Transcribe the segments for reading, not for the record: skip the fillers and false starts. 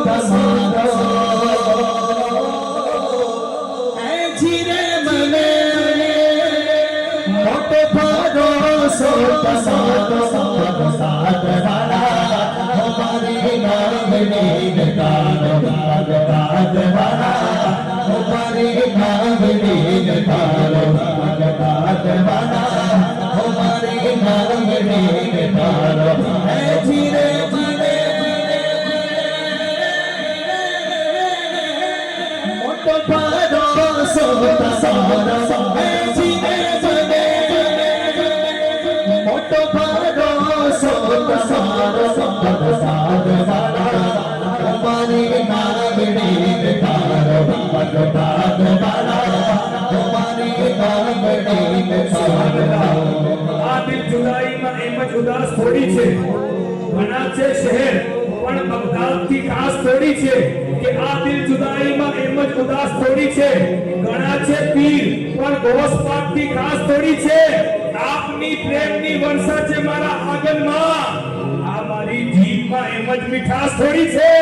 તમારો એ જીરે મને મોટો ભરોસો તમારો સાથ વાળા અમારી નામની નકારો ભાગ વાળા અમારી નામની નકારો ભાગ વાળા અમારી નામની નકારો એ જીરે મને મોટો ભરોસો તમારો એ જીરે મને મોટો ભરોસો તમારો સાથ વાળા અમારી નામની નકારો ભાગ વાળા અમારી નામની નકારો આ દિલ જુદાઈમાં એમ જ ઉદાસ થોડી છે ઘણા છે શહેર પણ બગદાદથી ખાસ થોડી છે કે આ દિલ જુદાઈમાં એમ જ ઉદાસ થોડી છે ઘણા છે પીર પણ ગોસ પાકથી ખાસ થોડી છે આપની પ્રેમની વર્ષા છે મારા આગળમાં આ મારી જીભમાં એમ જ મીઠાશ થોડી છે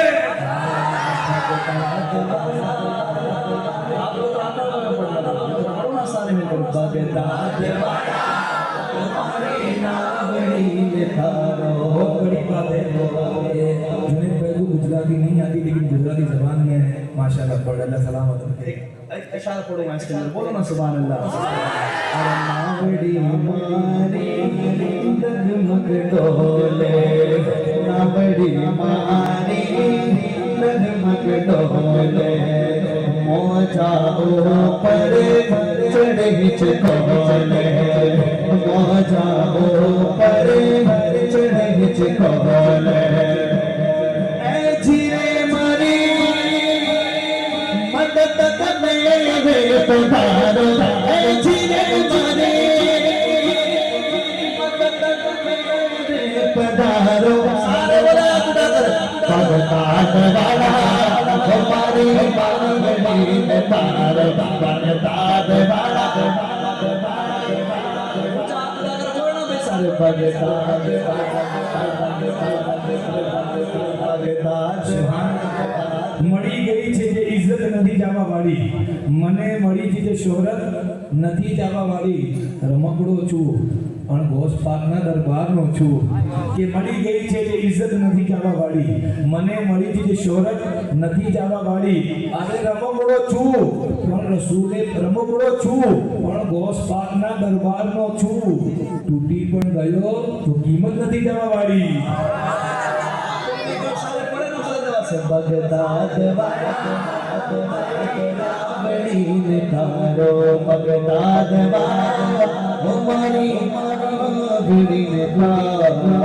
गुजराती नहीं आती लेकिन गुजराती जबान में माशाल्लाह पढ़ अल्लाह सलामत रखे एक इशारा पढ़ूंगा इसके अंदर बोलो ना सुभान अल्लाह अरे नावड़ी मारी डगमग डोले नावड़ी मारी डगमग डोले मोजा ऊपर चढ़ हिच खोले मोजा ऊपर चढ़ हिच खोले पधारो ए जीरे मारे पधारो सारे बोला खुदा कर भगतात वाला हमारी बांगड़ी में तारो भगतात वाला सारे भगतात મળી ગઈ છે જે ઇજ્જત નથી જવા વાળી મને મળી છે જે શોહરત નથી જવા વાળી રમકડો છું પણ ગોસ પાકના દરબારનો છું કે મળી ગઈ છે જે ઇજ્જત નથી જવા વાળી મને મળી છે જે શોહરત નથી જવા વાળી અરે રમકડો છું પણ રસૂલે રમકડો છું પણ ગોસ પાકના દરબારનો છું તૂટી પણ ગયો તો કિંમત નથી જવા વાળી बगदाद वाला बड़ी निकारो बगदाद वाला हमारी बड़ी निकारो